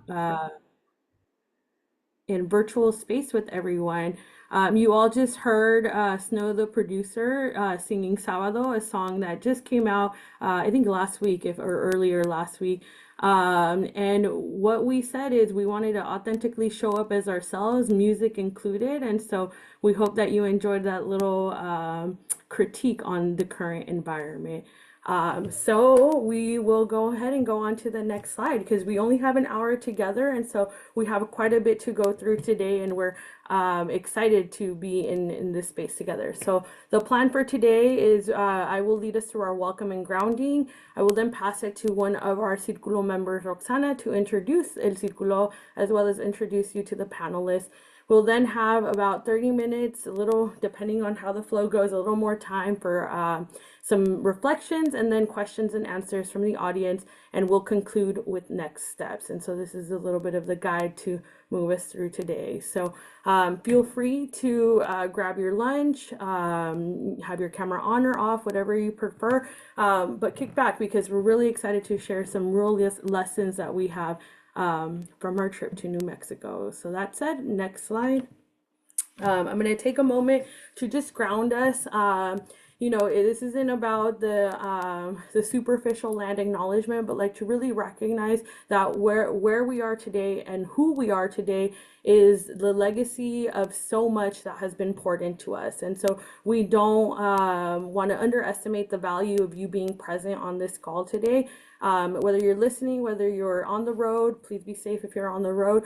uh, in virtual space with everyone. You all just heard Snow the producer singing Sábado, a song that just came out, I think last week, if or earlier last week. And what we said is we wanted to authentically show up as ourselves, music included. And so we hope that you enjoyed that little critique on the current environment. So we will go ahead and go on to the next slide because we only have an hour together, and so we have quite a bit to go through today, and we're excited to be in this space together. So the plan for today is I will lead us through our welcome and grounding. I will then pass it to one of our Círculo members, Roxana, to introduce El Círculo as well as introduce you to the panelists. We'll then have about 30 minutes, a little, depending on how the flow goes, a little more time for some reflections and then questions and answers from the audience, and we'll conclude with next steps. And so this is a little bit of the guide to move us through today. So feel free to grab your lunch, have your camera on or off, whatever you prefer, but kick back because we're really excited to share some real lessons that we have from our trip to New Mexico. So that said, next slide. I'm going to take a moment to just ground us. This isn't about the superficial land acknowledgement, but like to really recognize that where we are today and who we are today is the legacy of so much that has been poured into us. And so we don't want to underestimate the value of you being present on this call today. Whether you're listening, whether you're on the road, please be safe if you're on the road.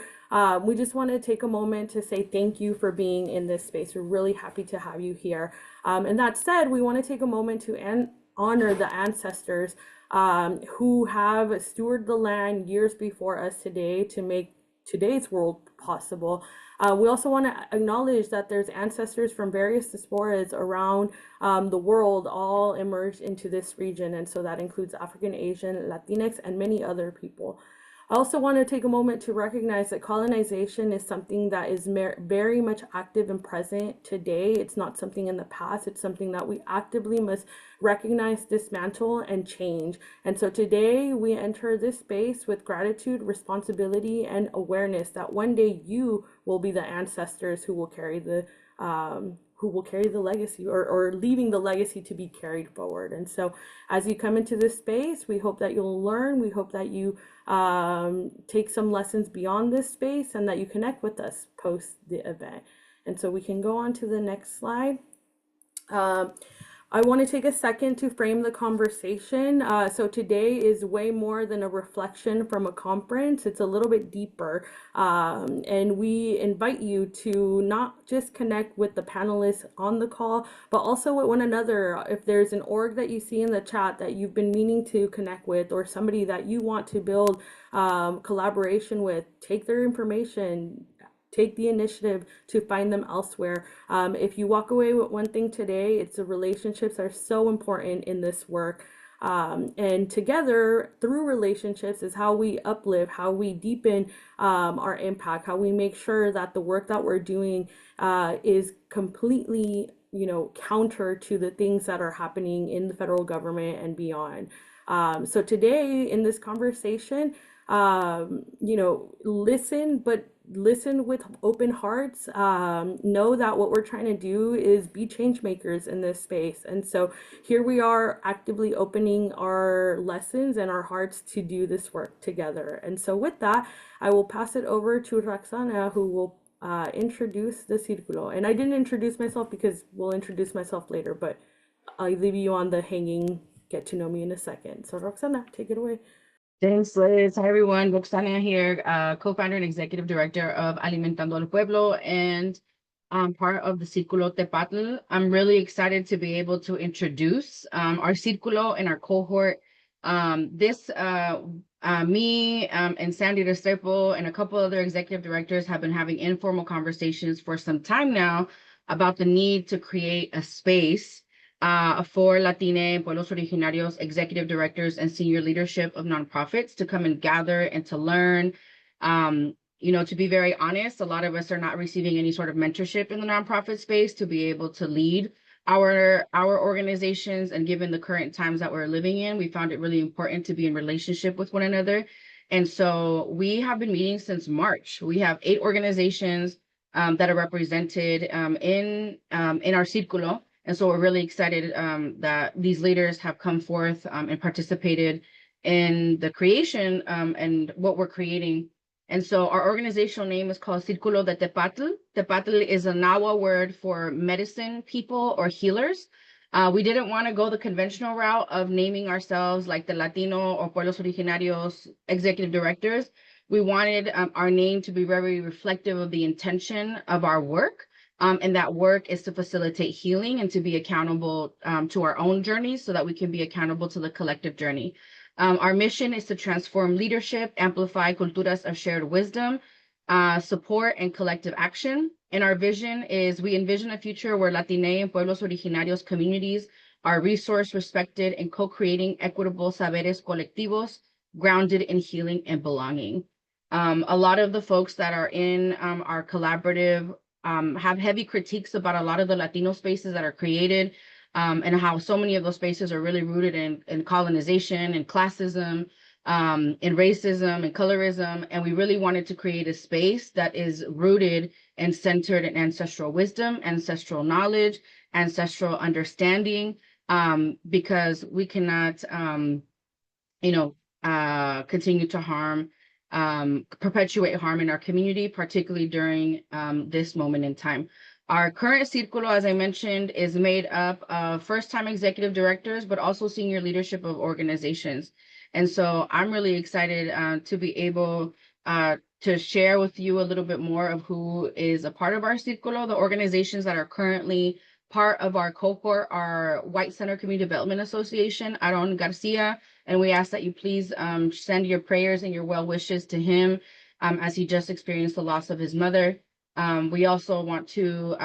We just want to take a moment to say thank you for being in this space. We're really happy to have you here. And that said, we want to take a moment to honor the ancestors who have stewarded the land years before us today to make today's world possible. We also want to acknowledge that there's ancestors from various diasporas around the world all emerged into this region. And so that includes African, Asian, Latinx, and many other people. I also want to take a moment to recognize that colonization is something that is very much active and present today. It's not something in the past. It's something that we actively must recognize, dismantle, and change. And so today we enter this space with gratitude, responsibility, and awareness that one day you will be the ancestors who will carry the legacy or leaving the legacy to be carried forward. And so as you come into this space, we hope that you'll learn. We hope that you take some lessons beyond this space and that you connect with us post the event. And so we can go on to the next slide. I want to take a second to frame the conversation. So today is way more than a reflection from a conference. It's a little bit deeper. And we invite you to not just connect with the panelists on the call, but also with one another. If there's an org that you see in the chat that you've been meaning to connect with, or somebody that you want to build collaboration with, take their information, take the initiative to find them elsewhere. If you walk away with one thing today, it's the relationships are so important in this work. And together, through relationships, is how we uplift, how we deepen our impact, how we make sure that the work that we're doing is completely, counter to the things that are happening in the federal government and beyond. So today in this conversation, listen with open hearts. Know that what we're trying to do is be change makers in this space. And so here we are actively opening our lessons and our hearts to do this work together. And so with that, I will pass it over to Roxana, who will introduce the Círculo. And I didn't introduce myself because we'll introduce myself later, but I'll leave you on the hanging, get to know me in a second. So Roxana, take it away. Thanks, Liz. Hi, everyone. Roxana here, co-founder and executive director of Alimentando al Pueblo, and I'm part of the Círculo Tēpatl. I'm really excited to be able to introduce our Círculo and our cohort. Me and Sandy Restrepo and a couple other executive directors have been having informal conversations for some time now about the need to create a space for Latina and Pueblos Originarios executive directors and senior leadership of nonprofits to come and gather and to learn. To be very honest, a lot of us are not receiving any sort of mentorship in the nonprofit space to be able to lead our organizations. And given the current times that we're living in, we found it really important to be in relationship with one another And so we have been meeting since March. We have 8 organizations that are represented in our Círculo. And so we're really excited that these leaders have come forth and participated in the creation and what we're creating. And so our organizational name is called Círculo de Tēpatl. Tēpatl is a Nahua word for medicine people or healers. We didn't want to go the conventional route of naming ourselves like the Latino or Pueblos Originarios executive directors. We wanted our name to be very reflective of the intention of our work. And that work is to facilitate healing and to be accountable to our own journeys so that we can be accountable to the collective journey. Our mission is to transform leadership, amplify culturas of shared wisdom, support, and collective action. And our vision is we envision a future where Latine and Pueblos Originarios communities are resourced, respected, and co-creating equitable saberes colectivos grounded in healing and belonging. A lot of the folks that are in our collaborative have heavy critiques about a lot of the Latino spaces that are created and how so many of those spaces are really rooted in colonization and classism, in racism and colorism. And we really wanted to create a space that is rooted and centered in ancestral wisdom, ancestral knowledge, ancestral understanding, because we cannot, continue to harm, perpetuate harm in our community, particularly during this moment in time. Our current Círculo, as I mentioned, is made up of first-time executive directors, but also senior leadership of organizations. And so I'm really excited to be able to share with you a little bit more of who is a part of our Círculo. The organizations that are currently part of our cohort are White Center Community Development Association, Aaron Garcia, and we ask that you please send your prayers and your well wishes to him as he just experienced the loss of his mother. We also want to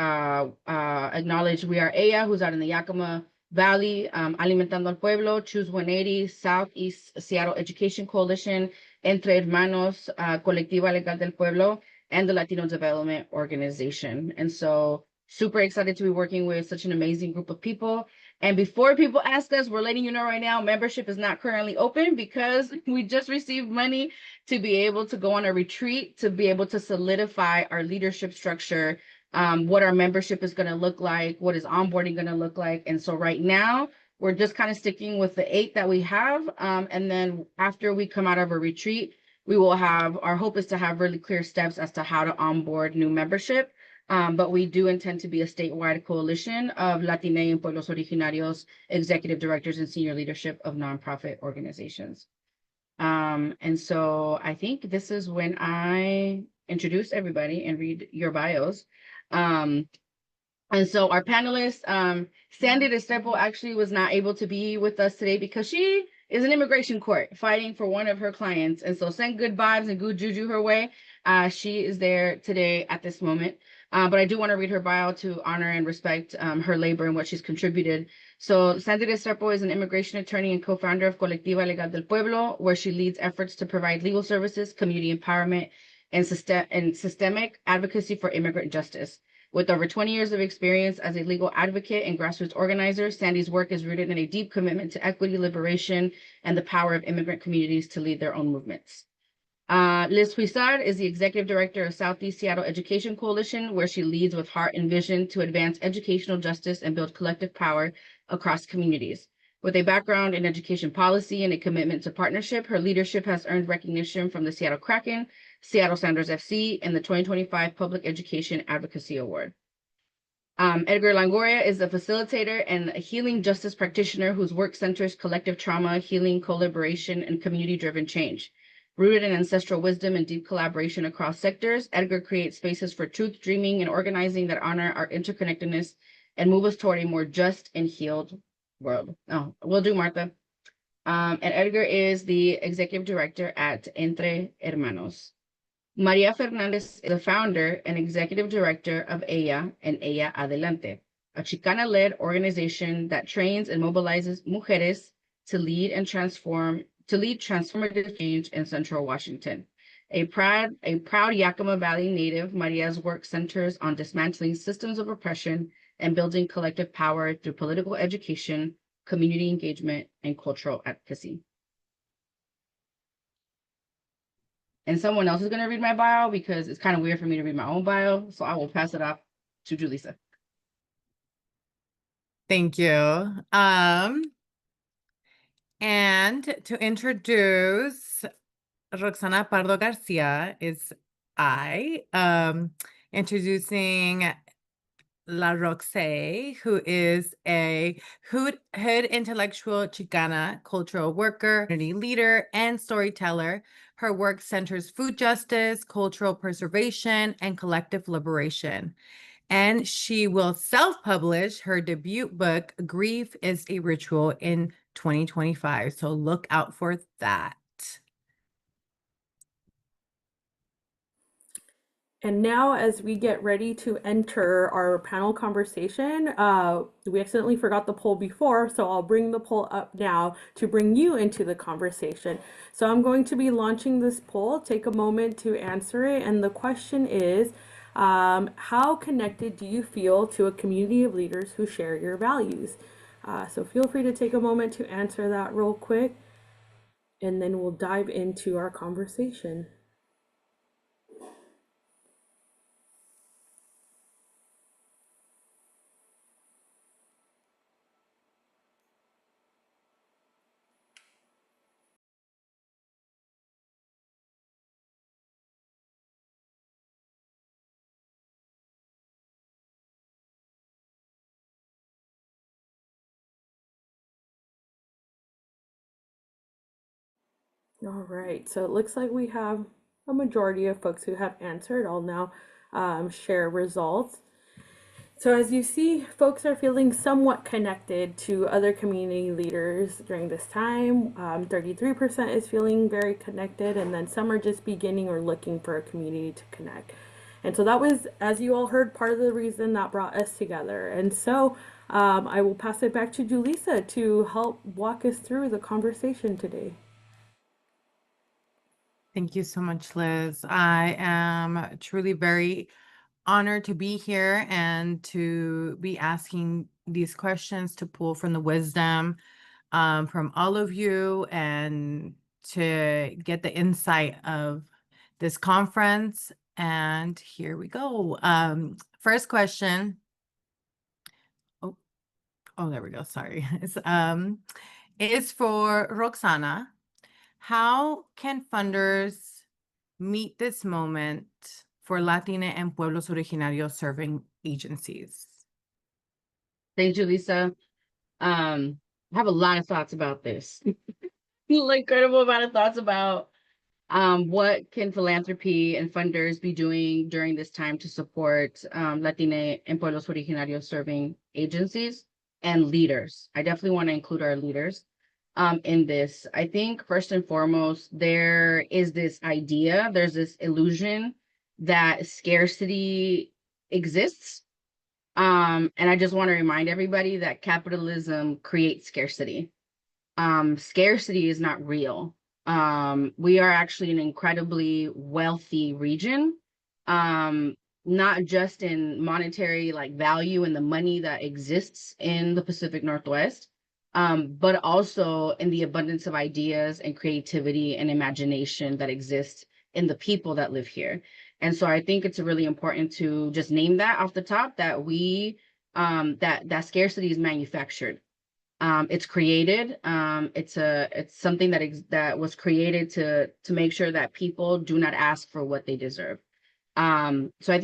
acknowledge We Are Ella, who's out in the Yakima Valley, Alimentando al Pueblo, Choose 180, Southeast Seattle Education Coalition, Entre, Hermanos, Colectiva Legal del Pueblo, and the Latino Development Organization. And so super excited to be working with such an amazing group of people. And before people ask us, we're letting you know right now, membership is not currently open because we just received money to be able to go on a retreat, to be able to solidify our leadership structure, what our membership is going to look like, what is onboarding going to look like. And so right now, we're just kind of sticking with the 8 that we have. And then after we come out of a retreat, we will have, our hope is to have really clear steps as to how to onboard new membership. But we do intend to be a statewide coalition of Latine and Pueblos Originarios executive directors and senior leadership of nonprofit organizations. And so I think this is when I introduce everybody and read your bios. And so our panelist, Sandy Destrepo, actually was not able to be with us today because she is in immigration court fighting for one of her clients. And so send good vibes and good juju her way. She is there today at this moment. But I do want to read her bio to honor and respect her labor and what she's contributed. So Sandy Destrepo is an immigration attorney and co-founder of Colectiva Legal del Pueblo, where she leads efforts to provide legal services, community empowerment, and systemic advocacy for immigrant justice. With over 20 years of experience as a legal advocate and grassroots organizer, Sandy's work is rooted in a deep commitment to equity, liberation, and the power of immigrant communities to lead their own movements. Liz Huizar is the executive director of Southeast Seattle Education Coalition, where she leads with heart and vision to advance educational justice and build collective power across communities. With a background in education policy and a commitment to partnership, her leadership has earned recognition from the Seattle Kraken, Seattle Sounders FC, and the 2025 Public Education Advocacy Award. Edgar Longoria is a facilitator and a healing justice practitioner whose work centers collective trauma, healing, collaboration, and community-driven change. Rooted in ancestral wisdom and deep collaboration across sectors, Edgar creates spaces for truth, dreaming, and organizing that honor our interconnectedness and move us toward a more just and healed world. Oh, will do, Martha. And Edgar is the executive director at Entre, Hermanos. Maria Fernandez is the founder and executive director of Ella and Ella Adelante, a Chicana-led organization that trains and mobilizes mujeres to lead transformative change in Central Washington. A proud Yakima Valley native, Maria's work centers on dismantling systems of oppression and building collective power through political education, community engagement, and cultural advocacy. and someone else is going to read my bio because it's kind of weird for me to read my own bio. So I will pass it off to Julissa. Thank you. And to introduce Roxana Pardo Garcia is I, introducing La Roxe, who is a hood intellectual Chicana, cultural worker, community leader, and storyteller. Her work centers food justice, cultural preservation, and collective liberation. And she will self-publish her debut book, Grief is a Ritual, in 2025. So look out for that. And now, as we get ready to enter our panel conversation, we accidentally forgot the poll before, so I'll bring the poll up now to bring you into the conversation. So I'm going to be launching this poll. Take a moment to answer it. And the question is, how connected do you feel to a community of leaders who share your values? So feel free to take a moment to answer that real quick, and then we'll dive into our conversation. All right, so it looks like we have a majority of folks who have answered. I'll now share results. So as you see, folks are feeling somewhat connected to other community leaders during this time. 33% is feeling very connected, and then some are just beginning or looking for a community to connect. And so that was, as you all heard, part of the reason that brought us together. And so I will pass it back to Julissa to help walk us through the conversation today. Thank you so much, Liz. I am truly very honored to be here and to be asking these questions, to pull from the wisdom from all of you and to get the insight of this conference. And here we go. First question. Oh, there we go. Sorry. It's for Roxana. How can funders meet this moment for Latina and Pueblos Originarios serving agencies? Thank you, Lisa. I have a lot of thoughts about this. Like, incredible amount of thoughts about what can philanthropy and funders be doing during this time to support Latina and Pueblos Originarios serving agencies and leaders. I definitely want to include our leaders in this. I think first and foremost, there is this idea, there's this illusion that scarcity exists. And I just want to remind everybody that capitalism creates scarcity. Scarcity is not real. We are actually an incredibly wealthy region, not just in monetary like value and the money that exists in the Pacific Northwest, but also in the abundance of ideas and creativity and imagination that exists in the people that live here. And so I think it's really important to just name that off the top, that we that scarcity is manufactured. It's created. It's something that was created to make sure that people do not ask for what they deserve. So I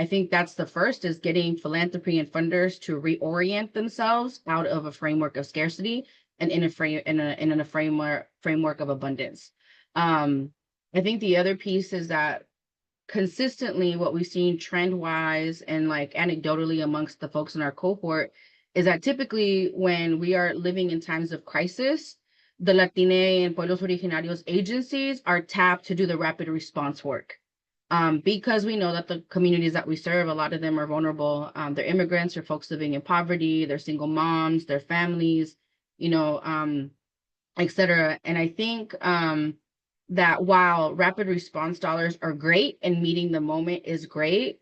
think that's the first, is getting philanthropy and funders to reorient themselves out of a framework of scarcity and in a framework of abundance. I think the other piece is that consistently what we've seen trend wise and like anecdotally amongst the folks in our cohort is that typically when we are living in times of crisis, the Latina and Pueblos Originarios agencies are tapped to do the rapid response work. Because we know that the communities that we serve, a lot of them are vulnerable. They're immigrants or folks living in poverty, they're single moms, their families, et cetera. And I think that while rapid response dollars are great and meeting the moment is great,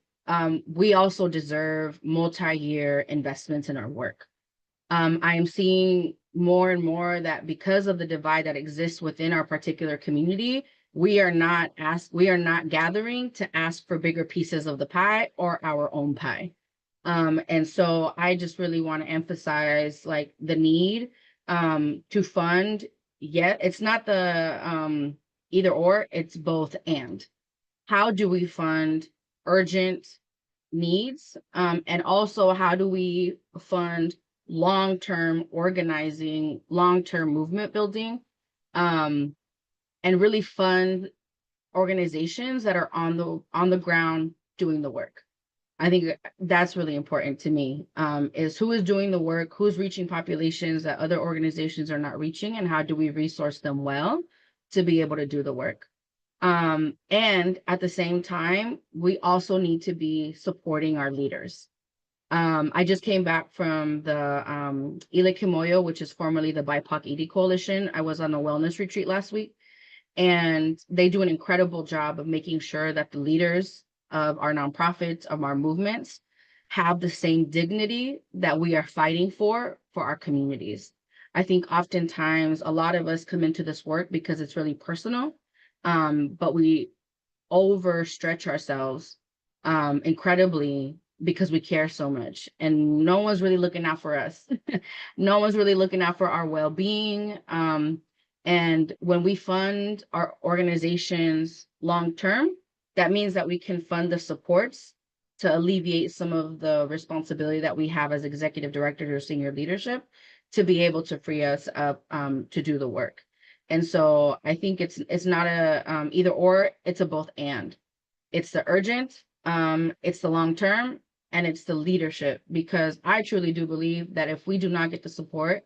we also deserve multi-year investments in our work. I am seeing more and more that because of the divide that exists within our particular community, We are not gathering to ask for bigger pieces of the pie or our own pie. And so I just really want to emphasize like the need to fund, yet it's not the either or, it's both and. How do we fund urgent needs? And also how do we fund long-term organizing, long-term movement building, and really fund organizations that are on the ground doing the work. I think that's really important to me, is who is doing the work, who's reaching populations that other organizations are not reaching, and how do we resource them well to be able to do the work. And at the same time, we also need to be supporting our leaders. I just came back from the Ile Kimoyo, which is formerly the BIPOC ED Coalition. I was on a wellness retreat last week, and they do an incredible job of making sure that the leaders of our nonprofits, of our movements, have the same dignity that we are fighting for our communities. I think oftentimes a lot of us come into this work because it's really personal, but we overstretch ourselves incredibly because we care so much, and no one's really looking out for us. No one's really looking out for our well-being. And when we fund our organizations long-term, that means that we can fund the supports to alleviate some of the responsibility that we have as executive directors or senior leadership to be able to free us up to do the work. And so I think it's not a either or, it's a both and. It's the urgent, it's the long-term, and it's the leadership, because I truly do believe that if we do not get the support,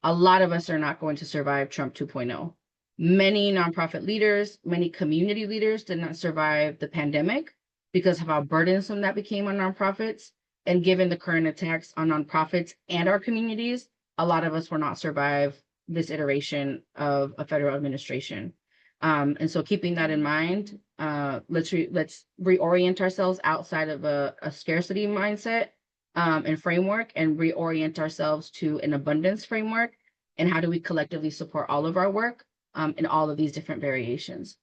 a lot of us are not going to survive Trump 2.0. Many nonprofit leaders, many community leaders did not survive the pandemic because of how burdensome that became on nonprofits. And given the current attacks on nonprofits and our communities, a lot of us will not survive this iteration of a federal administration. And so keeping that in mind, let's reorient ourselves outside of a scarcity mindset and framework, and reorient ourselves to an abundance framework. And how do we collectively support all of our work in all of these different variations?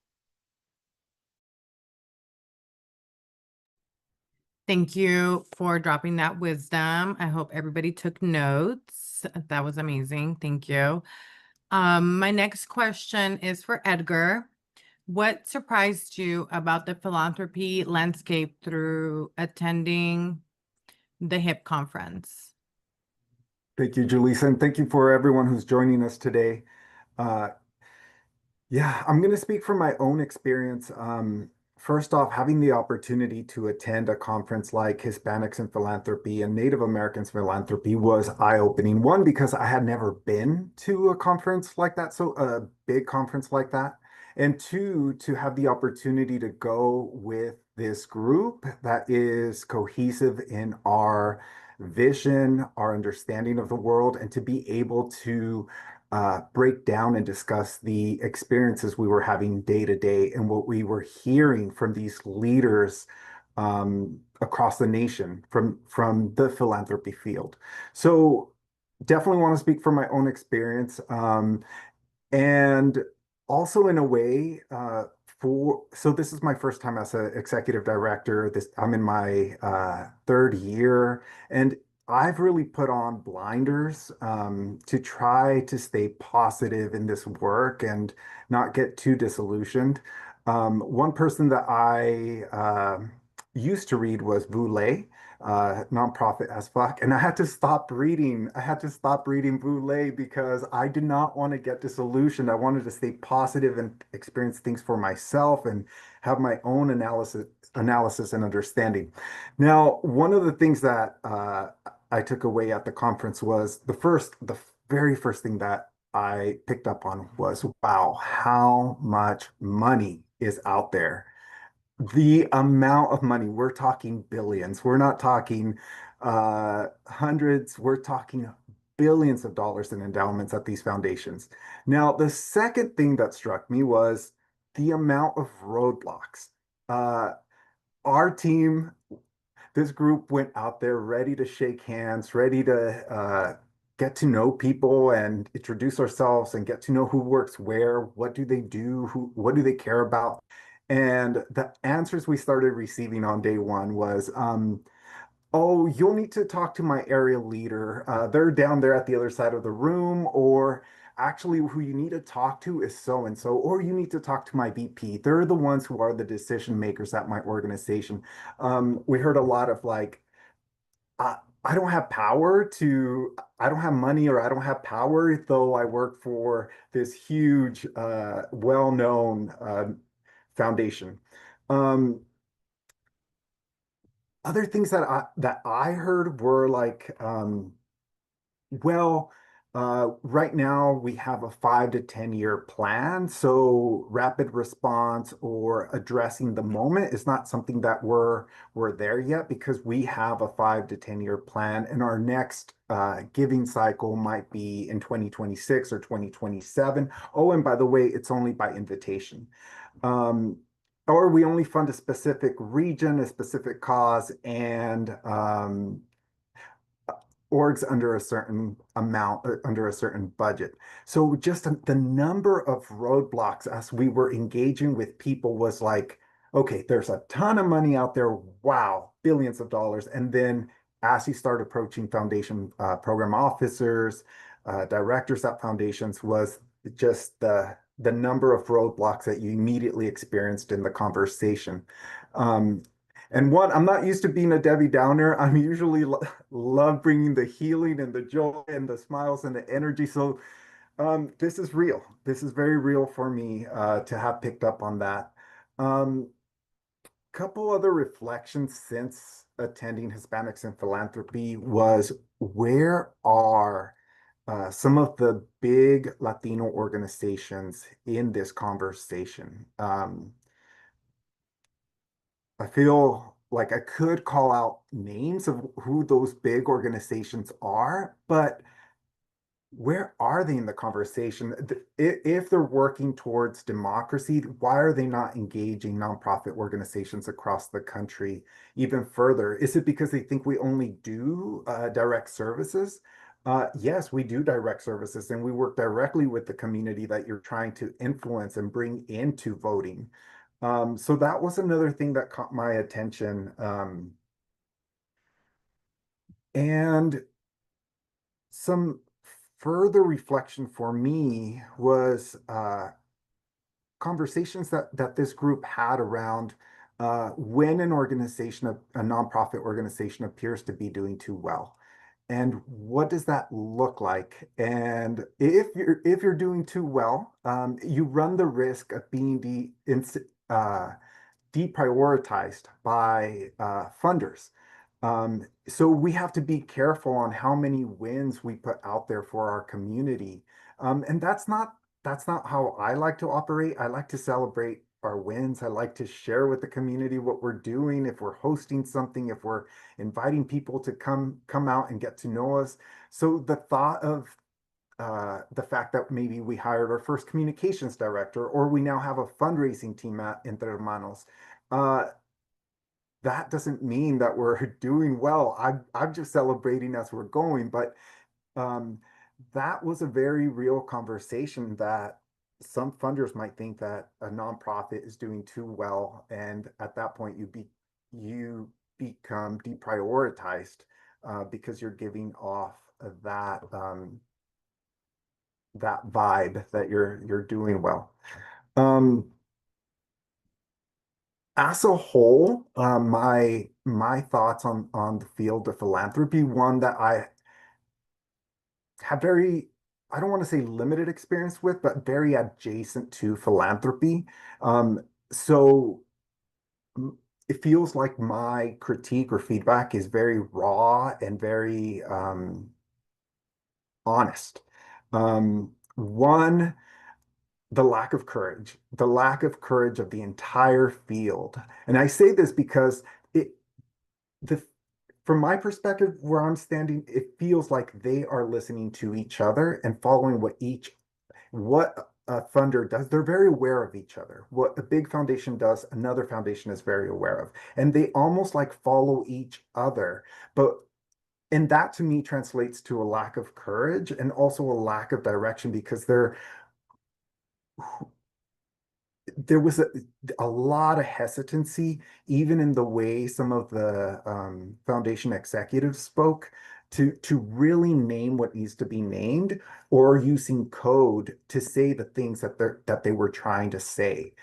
Thank you for dropping that wisdom. I hope everybody took notes. That was amazing. Thank you. My next question is for Edgar. What surprised you about the philanthropy landscape through attending the HIP conference? Thank you, Julissa, and thank you for everyone who's joining us today. Yeah, I'm going to speak from my own experience. First off, having the opportunity to attend a conference like Hispanics in Philanthropy and Native Americans Philanthropy was eye-opening. One, because I had never been to a conference like that, so a big conference like that. And two, to have the opportunity to go with this group that is cohesive in our vision, our understanding of the world, and to be able to break down and discuss the experiences we were having day to day and what we were hearing from these leaders across the nation from the philanthropy field. So definitely want to speak from my own experience, and also in a way so this is my first time as an executive director. I'm in my third year, and I've really put on blinders to try to stay positive in this work and not get too disillusioned. One person that I used to read was Boulay, nonprofit as fuck, and I had to stop reading. I had to stop reading Boulay because I did not want to get disillusioned. I wanted to stay positive and experience things for myself and have my own analysis and understanding. Now, one of the things that I took away at the conference was the very first thing that I picked up on was, wow, how much money is out there. The amount of money, we're talking billions. We're not talking hundreds, we're talking billions of dollars in endowments at these foundations. Now, the second thing that struck me was the amount of roadblocks. Uh, our team, this group went out there ready to shake hands, ready to get to know people and introduce ourselves and get to know who works where, what do they do, what do they care about. And the answers we started receiving on day one was, oh, you'll need to talk to my area leader. They're down there at the other side of the room, or actually, who you need to talk to is so and so, or you need to talk to my VP. They're the ones who are the decision makers at my organization. We heard a lot of like, I don't have power to, I don't have money or I don't have power, though I work for this huge, well-known foundation. Um, Other things that I heard were like, well, right now we have a 5 to 10 year plan, so rapid response or addressing the moment is not something that we're there yet because we have a 5 to 10 year plan, and our next giving cycle might be in 2026 or 2027. Oh, and by the way, it's only by invitation. Um, or we only fund a specific region, a specific cause, and orgs under a certain amount, under a certain budget. So just the number of roadblocks as we were engaging with people was like, okay, there's a ton of money out there. Wow, billions of dollars. And then as you start approaching foundation program officers, directors at foundations, was just the number of roadblocks that you immediately experienced in the conversation. Um, and one, I'm not used to being a Debbie Downer. I'm usually love bringing the healing and the joy and the smiles and the energy. So this is real. This is very real for me to have picked up on that. Couple other reflections since attending Hispanics in Philanthropy was, where are some of the big Latino organizations in this conversation? I feel like I could call out names of who those big organizations are, but where are they in the conversation? If they're working towards democracy, why are they not engaging nonprofit organizations across the country even further? Is it because they think we only do direct services? Yes, we do direct services, and we work directly with the community that you're trying to influence and bring into voting. So that was another thing that caught my attention. And some further reflection for me was conversations that this group had around when an organization, a nonprofit organization, appears to be doing too well. And what does that look like? And if you're doing too well, you run the risk of being deprioritized by funders. So we have to be careful on how many wins we put out there for our community. And that's not how I like to operate. I like to celebrate our wins. I like to share with the community what we're doing. If we're hosting something, if we're inviting people to come out and get to know us. So the thought of the fact that maybe we hired our first communications director, or we now have a fundraising team at Entre Hermanos. Uh, that doesn't mean that we're doing well. I'm just celebrating as we're going, but um, that was a very real conversation that some funders might think that a nonprofit is doing too well, and at that point you become deprioritized because you're giving off that vibe that you're doing well. As a whole, my thoughts on the field of philanthropy, one that I have very, I don't want to say limited experience with, but very adjacent to philanthropy. So it feels like my critique or feedback is very raw and very honest. One, the lack of courage of the entire field. And I say this because the, from my perspective, where I'm standing, it feels like they are listening to each other and following what a funder does. They're very aware of each other. What a big foundation does, another foundation is very aware of. And they almost like follow each other. But And that to me translates to a lack of courage and also a lack of direction, because there was a lot of hesitancy, even in the way some of the foundation executives spoke, to really name what needs to be named, or using code to say the things that they were trying to say.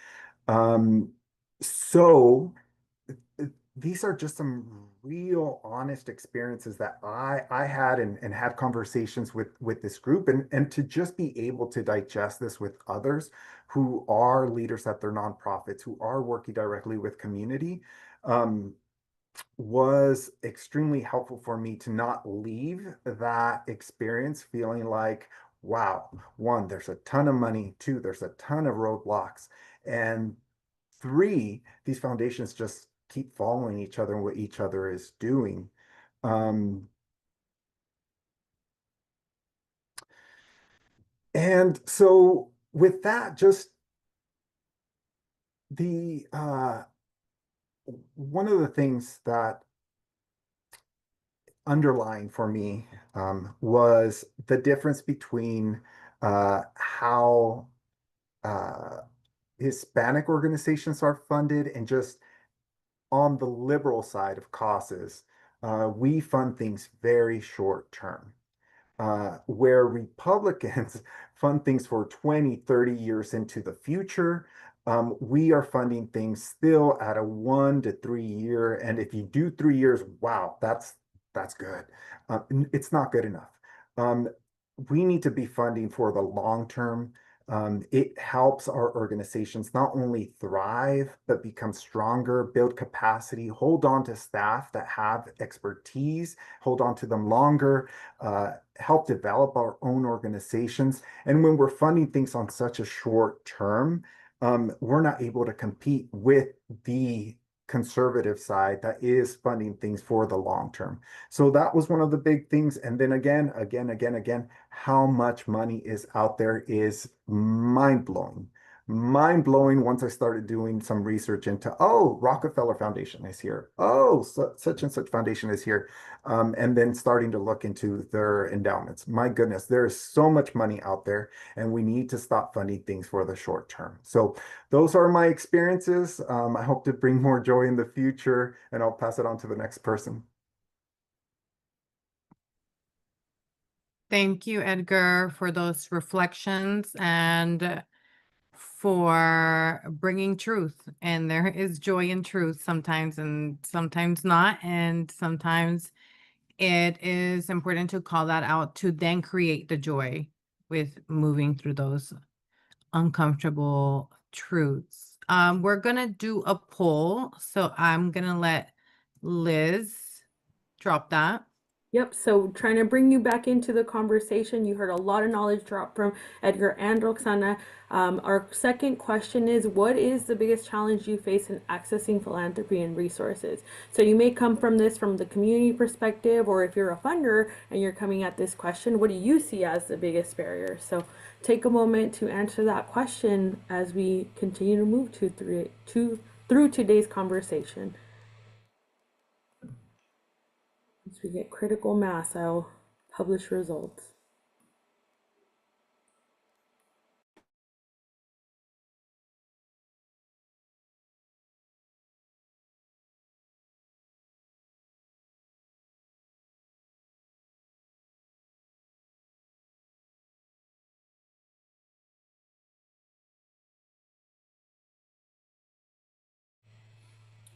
Um, so these are just some real honest experiences that I had, and had conversations with this group, and to just be able to digest this with others who are leaders at their nonprofits, who are working directly with community, um, was extremely helpful for me to not leave that experience feeling like, wow, one, there's a ton of money, two, there's a ton of roadblocks, and three, these foundations just keep following each other and what each other is doing. Um, and so with that, just the one of the things that underlying for me was the difference between how uh, Hispanic organizations are funded, and just on the liberal side of causes, we fund things very short term, where Republicans fund things for 20, 30 years into the future. We are funding things still at a 1 to 3 year. And if you do 3 years, wow, that's good. It's not good enough. Um, we need to be funding for the long term. It helps our organizations not only thrive, but become stronger, build capacity, hold on to staff that have expertise, hold on to them longer, help develop our own organizations. And when we're funding things on such a short term, we're not able to compete with the conservative side that is funding things for the long term. So that was one of the big things. And then again, how much money is out there is mind blowing. Mind blowing once I started doing some research into, oh, Rockefeller Foundation is here. Oh, such and such foundation is here. And then starting to look into their endowments. My goodness, there is so much money out there, and we need to stop funding things for the short term. So those are my experiences. I hope to bring more joy in the future, and I'll pass it on to the next person. Thank you, Edgar, for those reflections and for bringing truth. And there is joy in truth sometimes, and sometimes not. And sometimes it is important to call that out to then create the joy with moving through those uncomfortable truths. We're going to do a poll. So I'm going to let Liz drop that. Yep, so trying to bring you back into the conversation. You heard a lot of knowledge drop from Edgar and Roxana. Our second question is, what is the biggest challenge you face in accessing philanthropy and resources? So you may come from this from the community perspective, or if you're a funder and you're coming at this question, what do you see as the biggest barrier? So take a moment to answer that question as we continue to move through today's conversation. Once we get critical mass, I'll publish results.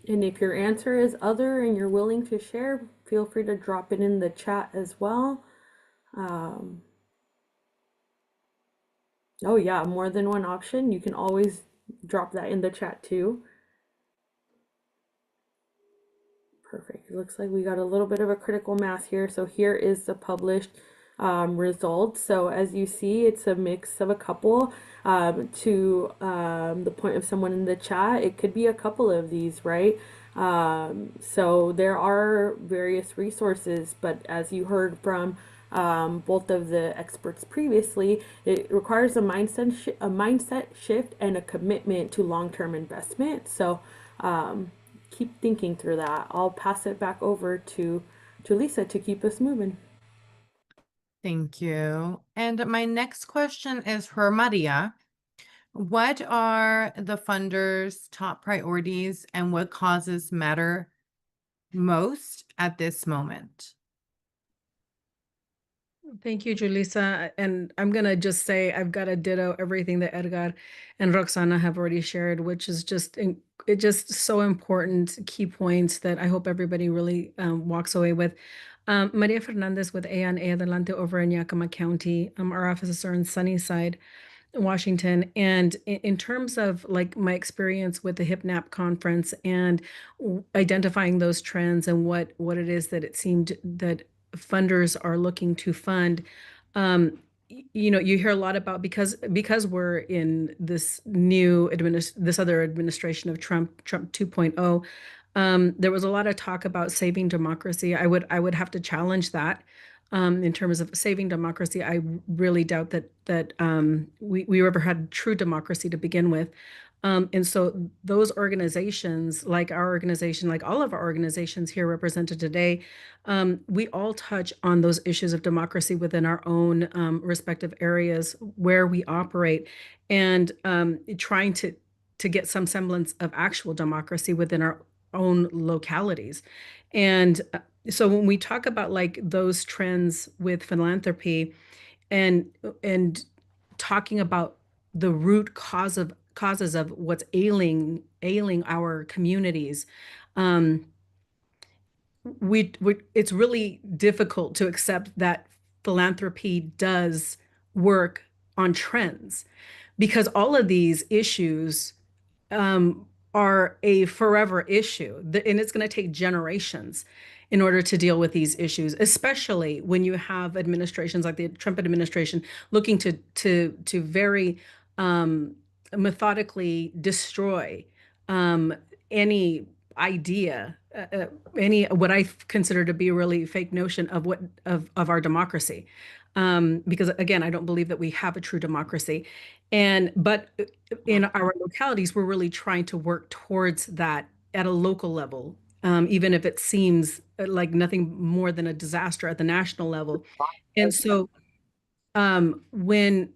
And if your answer is other and you're willing to share, feel free to drop it in the chat as well. Oh yeah, more than one option. You can always drop that in the chat too. Perfect. It looks like we got a little bit of a critical mass here. So here is the published results. So as you see, it's a mix of a couple. To the point of someone in the chat, it could be a couple of these, right? So there are various resources, but as you heard from both of the experts previously, it requires a mindset shift and a commitment to long-term investment. So keep thinking through that. I'll pass it back over to Julissa to keep us moving. Thank you. And my next question is for Maria. What are the funders' top priorities and what causes matter most at this moment? Thank you, Julissa. And I'm going to just say I've got to ditto everything that Edgar and Roxana have already shared, which is just so important, key points that I hope everybody really walks away with. Maria Fernandez with A and A Adelante over in Yakima County. Our offices are in Sunnyside, Washington. And in terms of like my experience with the HipNap conference and identifying those trends and what it is that it seemed that funders are looking to fund, you hear a lot about because we're in this new this other administration of Trump 2.0. There was a lot of talk about saving democracy. I would have to challenge that. In terms of saving democracy, I really doubt that we ever had true democracy to begin with. And so those organizations, like our organization, like all of our organizations here represented today, we all touch on those issues of democracy within our own respective areas where we operate, and trying to get some semblance of actual democracy within our own localities. And so when we talk about like those trends with philanthropy and talking about the root causes of what's ailing our communities, it's really difficult to accept that philanthropy does work on trends, because all of these issues are a forever issue, and it's going to take generations in order to deal with these issues, especially when you have administrations like the Trump administration looking to very methodically destroy any idea, any what I consider to be a really fake notion of our democracy. Because again, I don't believe that we have a true democracy. But in our localities, we're really trying to work towards that at a local level, even if it seems like nothing more than a disaster at the national level. And so when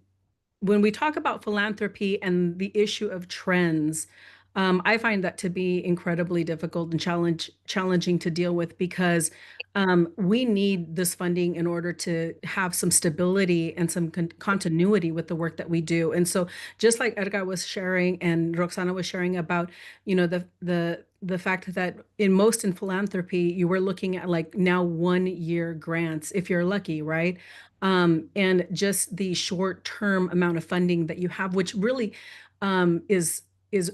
we talk about philanthropy and the issue of trends, I find that to be incredibly difficult and challenging to deal with, because we need this funding in order to have some stability and some continuity with the work that we do. And so just like Edgar was sharing and Roxana was sharing about, the fact that in philanthropy, you were looking at like now 1 year grants, if you're lucky, right? And just the short-term amount of funding that you have, which really is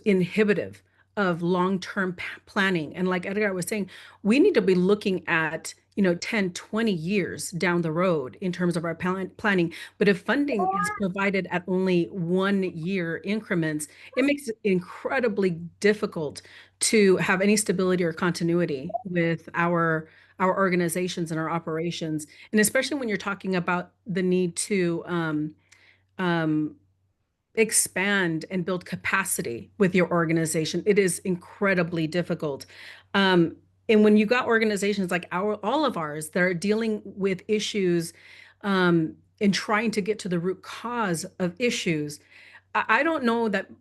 inhibitive of long-term planning. And like Edgar was saying, we need to be looking at 10, 20 years down the road in terms of our planning. But if funding is provided at only 1 year increments, it makes it incredibly difficult to have any stability or continuity with our organizations and our operations. And especially when you're talking about the need to expand and build capacity with your organization, it is incredibly difficult. And when you got organizations like all of ours that are dealing with issues and trying to get to the root cause of issues, I don't know that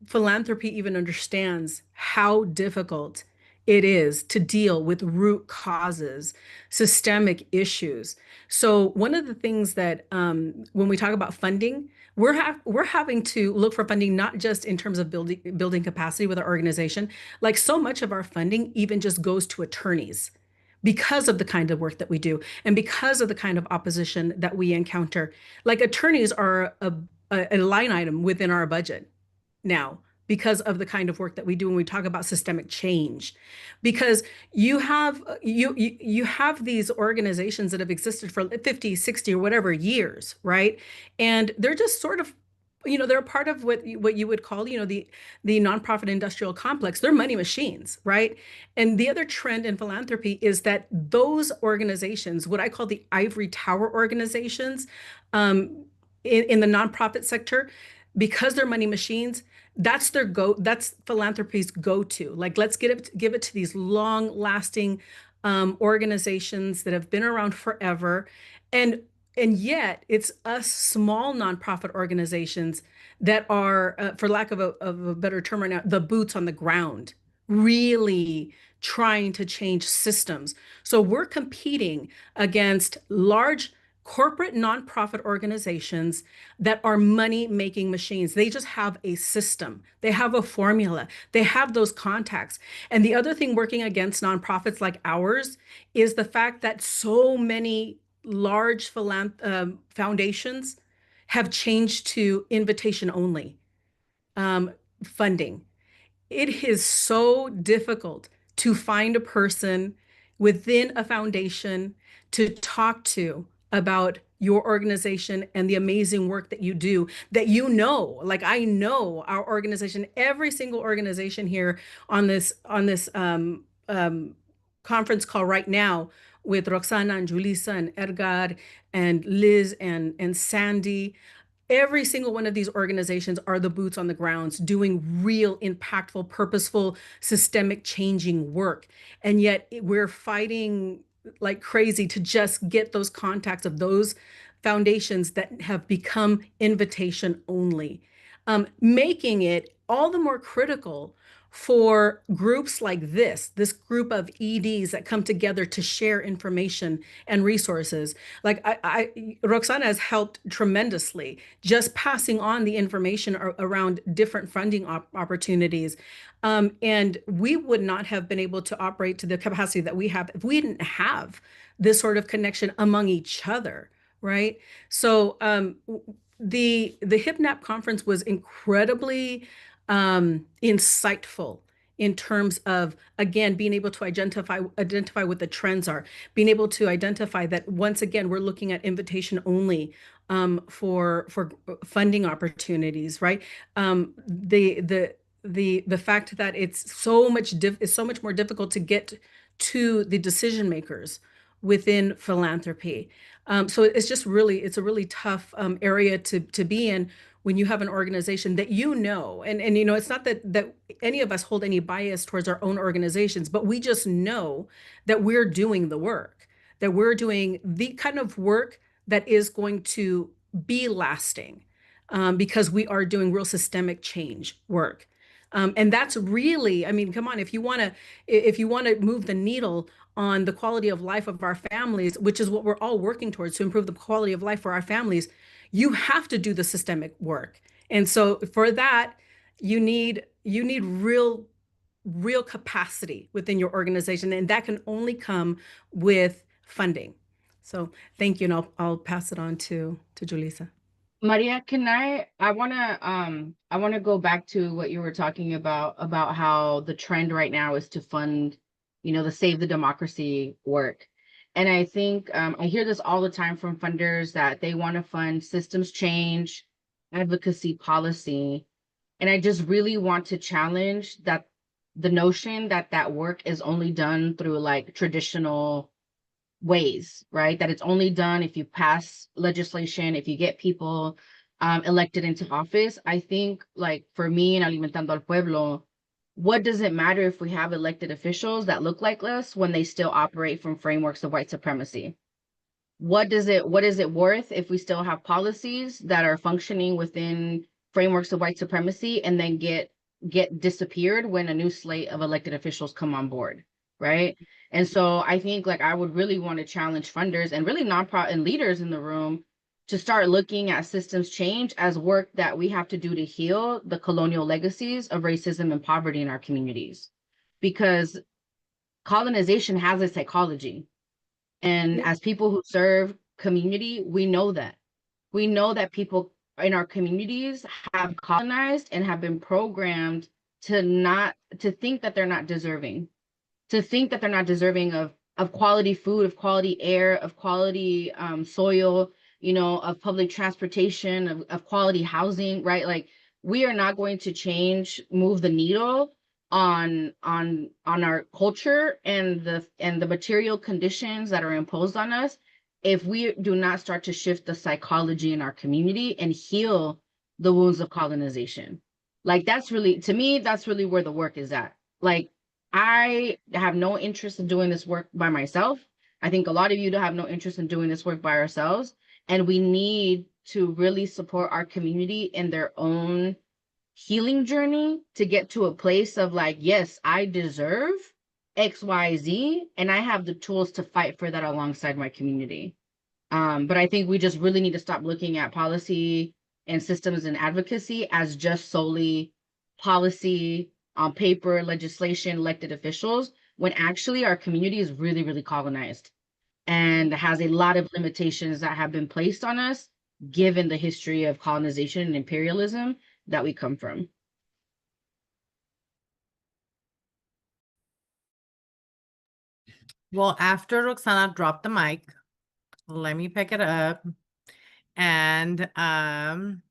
philanthropy even understands how difficult it is to deal with root causes, systemic issues. So one of the things that when we talk about funding, we're having to look for funding not just in terms of building capacity with our organization. Like so much of our funding even just goes to attorneys because of the kind of work that we do and because of the kind of opposition that we encounter. Like attorneys are a line item within our budget now, because of the kind of work that we do when we talk about systemic change. Because you have these organizations that have existed for 50, 60 or whatever years, right? And they're just sort of, they're part of what you would call, the nonprofit industrial complex. They're money machines, right? And the other trend in philanthropy is that those organizations, what I call the ivory tower organizations, in the nonprofit sector, because they're money machines, that's philanthropy's go-to. Like, let's give it to these long-lasting organizations that have been around forever. And yet it's us small nonprofit organizations that are, for lack of a better term right now, the boots on the ground, really trying to change systems. So we're competing against large corporate nonprofit organizations that are money-making machines. They just have a system. They have a formula. They have those contacts. And the other thing working against nonprofits like ours is the fact that so many large foundations have changed to invitation only funding. It is so difficult to find a person within a foundation to talk to about your organization and the amazing work that you do, that like I know our organization, every single organization here on this conference call right now with Roxana and Julissa and Edgar and Liz and Sandy. Every single one of these organizations are the boots on the grounds doing real, impactful, purposeful, systemic changing work. And yet we're fighting like crazy to just get those contacts of those foundations that have become invitation only, making it all the more critical for groups like this group of EDs that come together to share information and resources. Like Roxana has helped tremendously just passing on the information around different funding opportunities. And we would not have been able to operate to the capacity that we have if we didn't have this sort of connection among each other, right? So the HipNap conference was incredibly insightful in terms of, again, being able to identify what the trends are, being able to identify that once again we're looking at invitation only for funding opportunities, right? The fact that it's so much more difficult to get to the decision makers within philanthropy. So it's a really tough area to be in when you have an organization that and it's not that any of us hold any bias towards our own organizations, but we just know that we're doing the work, that we're doing the kind of work that is going to be lasting, because we are doing real systemic change work. And that's really, I mean, come on, if you want to move the needle on the quality of life of our families, which is what we're all working towards, to improve the quality of life for our families, you have to do the systemic work. And so for that, you need real capacity within your organization, and that can only come with funding. So thank you, and I'll pass it on to Julissa. Maria, I wanna go back to what you were talking about how the trend right now is to fund, the Save the Democracy work. And I think I hear this all the time from funders that they want to fund systems change, advocacy, policy. And I just really want to challenge the notion that work is only done through like traditional ways, right? That it's only done if you pass legislation, if you get people elected into office. I think, like, for me in Alimentando al Pueblo, what does it matter if we have elected officials that look like us when they still operate from frameworks of white supremacy? What is it worth if we still have policies that are functioning within frameworks of white supremacy and then get disappeared when a new slate of elected officials come on board, right? And so I think, like, I would really want to challenge funders and really nonprofit and leaders in the room to start looking at systems change as work that we have to do to heal the colonial legacies of racism and poverty in our communities. Because colonization has a psychology. And as people who serve community, we know that. We know that people in our communities have colonized and have been programmed to think that they're not deserving, of quality food, of quality air, of quality soil, of public transportation, of quality housing, right? Like, we are not going to move the needle on our culture and the material conditions that are imposed on us if we do not start to shift the psychology in our community and heal the wounds of colonization. Like, that's really, to me, that's really where the work is at. Like, I have no interest in doing this work by myself. I think a lot of you have no interest in doing this work by ourselves. And we need to really support our community in their own healing journey to get to a place of like, yes, I deserve XYZ, and I have the tools to fight for that alongside my community. But I think we just really need to stop looking at policy and systems and advocacy as just solely policy on paper, legislation, elected officials, when actually our community is really, really colonized and has a lot of limitations that have been placed on us given the history of colonization and imperialism that we come from. Well, after Roxana dropped the mic, let me pick it up. And I'm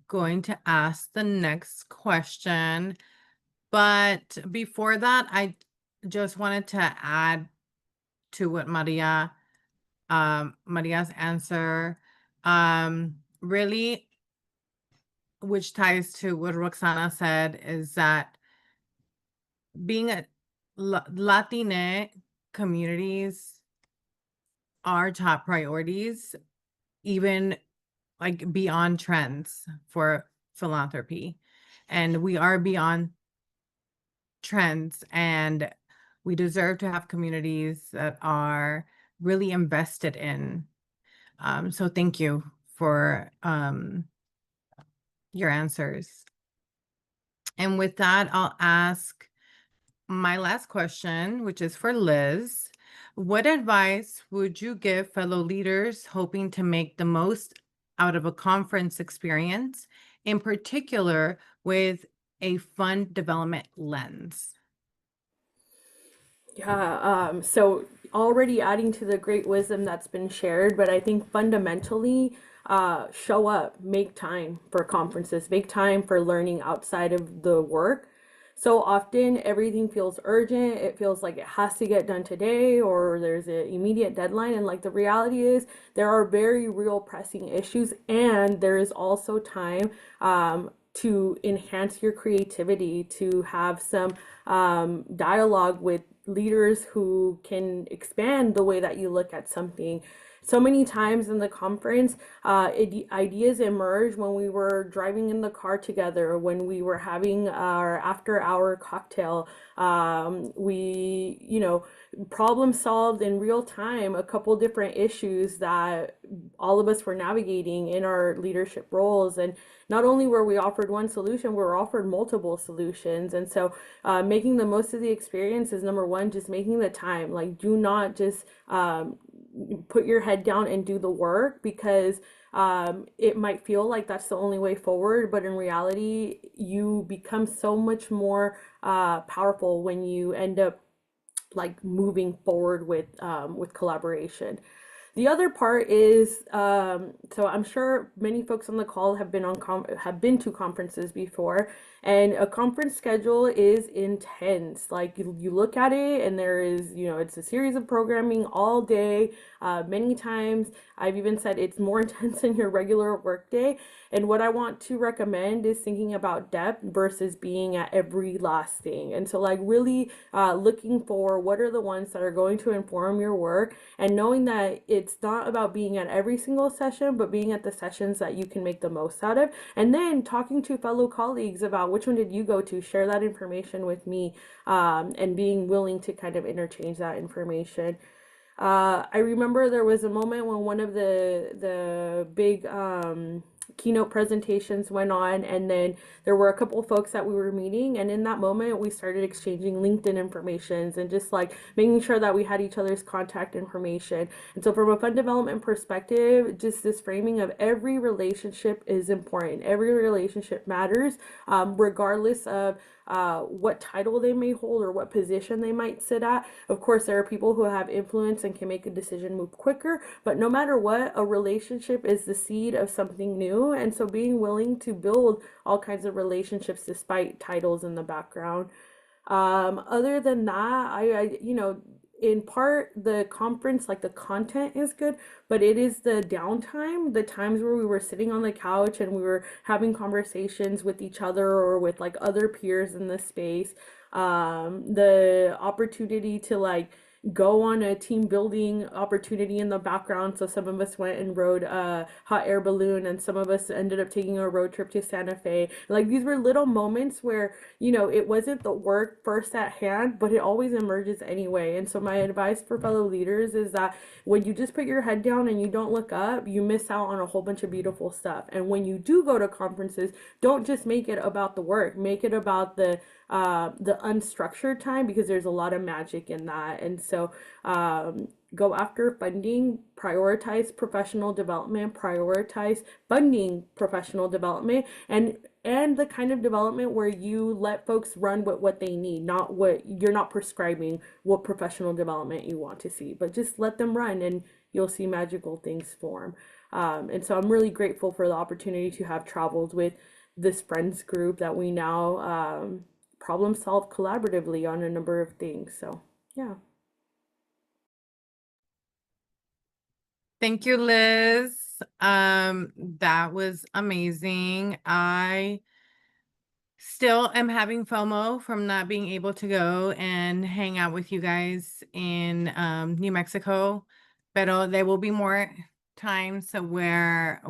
going to ask the next question. But before that, I just wanted to add to what Maria's answer, really, which ties to what Roxana said, is that being a Latina communities are top priorities, even like beyond trends for philanthropy. And we are beyond trends, and we deserve to have communities that are really invested in. So thank you for your answers. And with that, I'll ask my last question, which is for Liz. What advice would you give fellow leaders hoping to make the most out of a conference experience, in particular with a fund development lens? Yeah, so already adding to the great wisdom that's been shared, but I think fundamentally, show up, make time for conferences, make time for learning outside of the work. So often everything feels urgent. It feels like it has to get done today or there's an immediate deadline. And like the reality is, there are very real pressing issues, and there is also time to enhance your creativity, to have some dialogue with leaders who can expand the way that you look at something. So many times in the conference, ideas emerged when we were driving in the car together, when we were having our after-hour cocktail. We problem solved in real time a couple different issues that all of us were navigating in our leadership roles. And not only were we offered one solution, we were offered multiple solutions. And so making the most of the experience is number one, just making the time. Like, do not just put your head down and do the work, because it might feel like that's the only way forward, but in reality, you become so much more powerful when you end up like moving forward with collaboration. The other part is, so I'm sure many folks on the call have been to conferences before, and a conference schedule is intense. Like you look at it, and there is, it's a series of programming all day. Many times, I've even said it's more intense than your regular workday. And what I want to recommend is thinking about depth versus being at every last thing. And so, like, really looking for what are the ones that are going to inform your work, and knowing that it's not about being at every single session, but being at the sessions that you can make the most out of. And then talking to fellow colleagues about which one did you go to, share that information with me, and being willing to kind of interchange that information. I remember there was a moment when one of the big keynote presentations went on, and then there were a couple of folks that we were meeting, and in that moment we started exchanging LinkedIn informations and just like making sure that we had each other's contact information. And so from a fund development perspective, just this framing of every relationship is important, every relationship matters, regardless of what title they may hold or what position they might sit at. Of course, there are people who have influence and can make a decision move quicker, but no matter what, a relationship is the seed of something new. And so being willing to build all kinds of relationships despite titles in the background. Other than that, in part the conference, like the content is good, but it is the downtime, the times where we were sitting on the couch and we were having conversations with each other or with like other peers in the space. The opportunity to like go on a team building opportunity in the background. So some of us went and rode a hot air balloon, and some of us ended up taking a road trip to Santa Fe. Like these were little moments where, you know, it wasn't the work first at hand, but it always emerges anyway. And so my advice for fellow leaders is that when you just put your head down and you don't look up, you miss out on a whole bunch of beautiful stuff. And when you do go to conferences, don't just make it about the work, make it about the unstructured time, because there's a lot of magic in that. And so go after funding, prioritize professional development, prioritize funding professional development, and the kind of development where you let folks run with what they need, not what you're not prescribing what professional development you want to see, but just let them run and you'll see magical things form. And so I'm really grateful for the opportunity to have traveled with this friends group that we now problem solve collaboratively on a number of things. So, yeah. Thank you, Liz. That was amazing. I still am having FOMO from not being able to go and hang out with you guys in New Mexico, but there will be more times where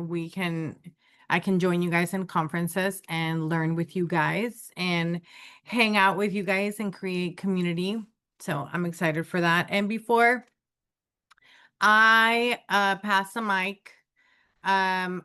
I can join you guys in conferences and learn with you guys and hang out with you guys and create community. So I'm excited for that. And before I pass the mic, I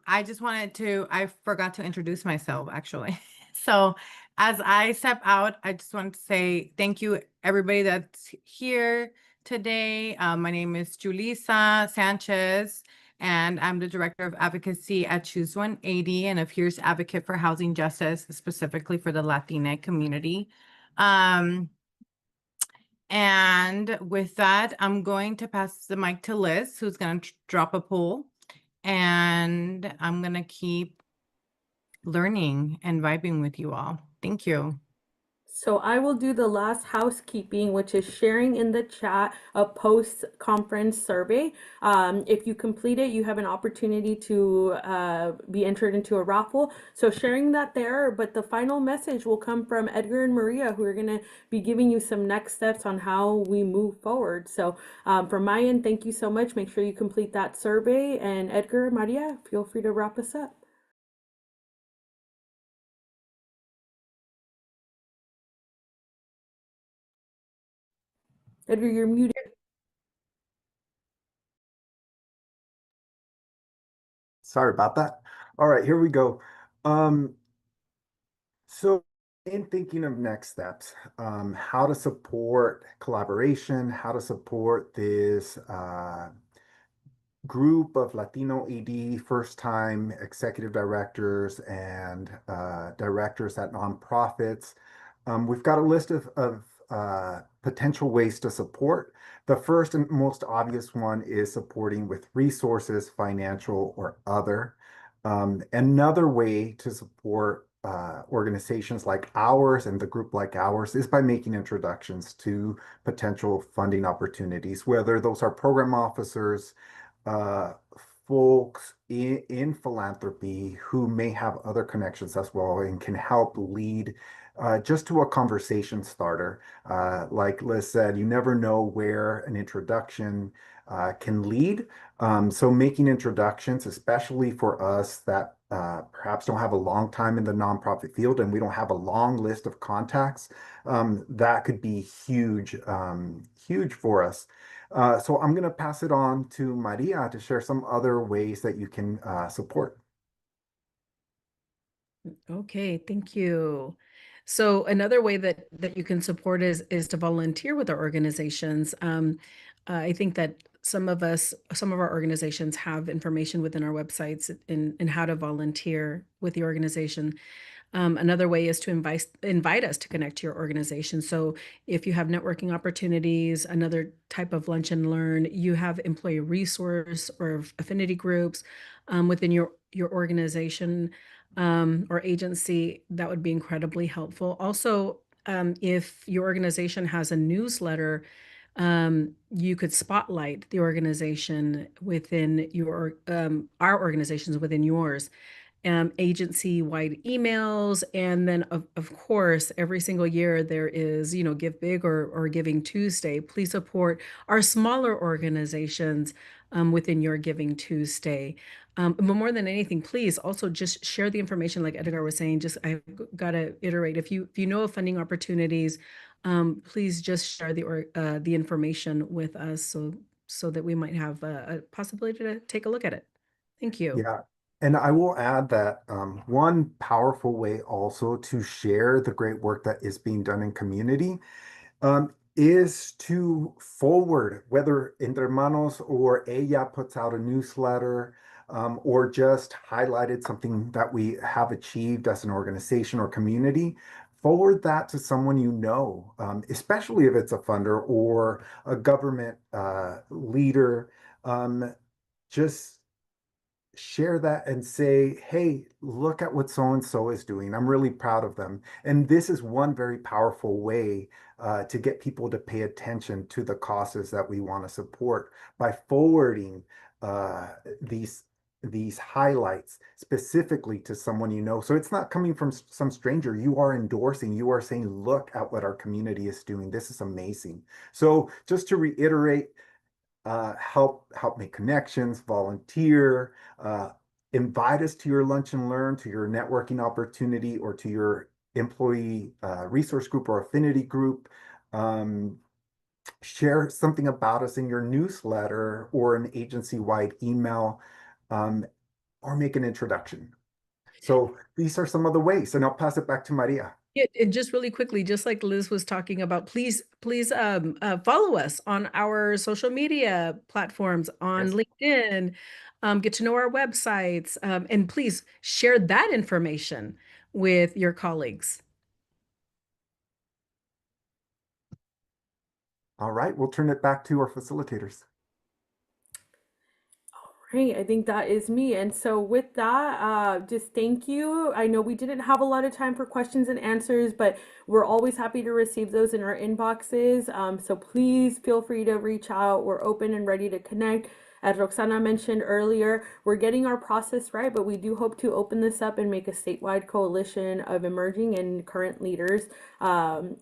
forgot to introduce myself actually. So as I step out, I just want to say thank you everybody that's here today. My name is Julissa Sanchez, and I'm the Director of Advocacy at Choose 180 and a fierce advocate for housing justice, specifically for the Latina community. And with that, I'm going to pass the mic to Liz, who's going to drop a poll. And I'm going to keep learning and vibing with you all. Thank you. So I will do the last housekeeping, which is sharing in the chat a post-conference survey. If you complete it, you have an opportunity to be entered into a raffle. So sharing that there, but the final message will come from Edgar and Maria, who are going to be giving you some next steps on how we move forward. So from my end, thank you so much. Make sure you complete that survey. And Edgar, Maria, feel free to wrap us up. Edgar, you're muted. Sorry about that. All right, here we go. So in thinking of next steps, how to support collaboration, how to support this group of Latino ED first-time executive directors and directors at nonprofits. We've got a list of potential ways to support. The first and most obvious one is supporting with resources, financial or other. Another way to support organizations like ours and the group like ours is by making introductions to potential funding opportunities, whether those are program officers, uh, folks in philanthropy who may have other connections as well and can help lead just to a conversation starter. Like Liz said, you never know where an introduction can lead. So making introductions, especially for us that perhaps don't have a long time in the nonprofit field and we don't have a long list of contacts, that could be huge, huge for us. So I'm going to pass it on to Maria to share some other ways that you can support. Okay, thank you. So another way that you can support is to volunteer with our organizations. I think that some of our organizations have information within our websites in how to volunteer with the organization. Another way is to invite us to connect to your organization. So if you have networking opportunities, another type of lunch and learn, you have employee resource or affinity groups within your organization or agency, that would be incredibly helpful. Also, if your organization has a newsletter, you could spotlight the organization within your our organizations within yours, agency-wide emails, and then of course every single year there is, you know, Give Big or Giving Tuesday. Please support our smaller organizations within your Giving Tuesday. But more than anything, please also just share the information, like Edgar was saying. Just I've got to iterate. If you know of funding opportunities, please just share the information with us so that we might have a possibility to take a look at it. Thank you. Yeah. And I will add that one powerful way also to share the great work that is being done in community is to forward, whether Entre Hermanos or ella puts out a newsletter or just highlighted something that we have achieved as an organization or community. Forward that to someone you know, especially if it's a funder or a government leader. Just share that and say, hey, look at what so-and-so is doing. I'm really proud of them. And this is one very powerful way to get people to pay attention to the causes that we want to support by forwarding these highlights specifically to someone you know. So it's not coming from some stranger. You are endorsing, you are saying, look at what our community is doing. This is amazing. So just to reiterate, help make connections, volunteer, invite us to your lunch and learn, to your networking opportunity, or to your employee resource group or affinity group. Share something about us in your newsletter or an agency-wide email, or make an introduction. So these are some of the ways, and I'll pass it back to Maria. Yeah, and just really quickly, just like Liz was talking about, please follow us on our social media platforms, on LinkedIn, get to know our websites, and please share that information with your colleagues. All right, we'll turn it back to our facilitators. Great, I think that is me. And so with that, just thank you. I know we didn't have a lot of time for questions and answers, but we're always happy to receive those in our inboxes. So please feel free to reach out. We're open and ready to connect. As Roxana mentioned earlier, we're getting our process right, but we do hope to open this up and make a statewide coalition of emerging and current leaders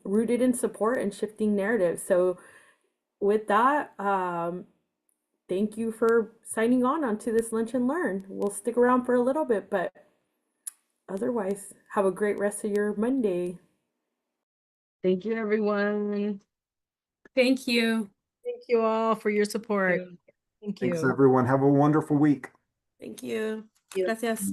rooted in support and shifting narratives. So with that, thank you for signing on to this Lunch and Learn. We'll stick around for a little bit, but otherwise, have a great rest of your Monday. Thank you, everyone. Thank you. Thank you all for your support. Thank you. Thanks, everyone. Have a wonderful week. Thank you. Yeah. Gracias.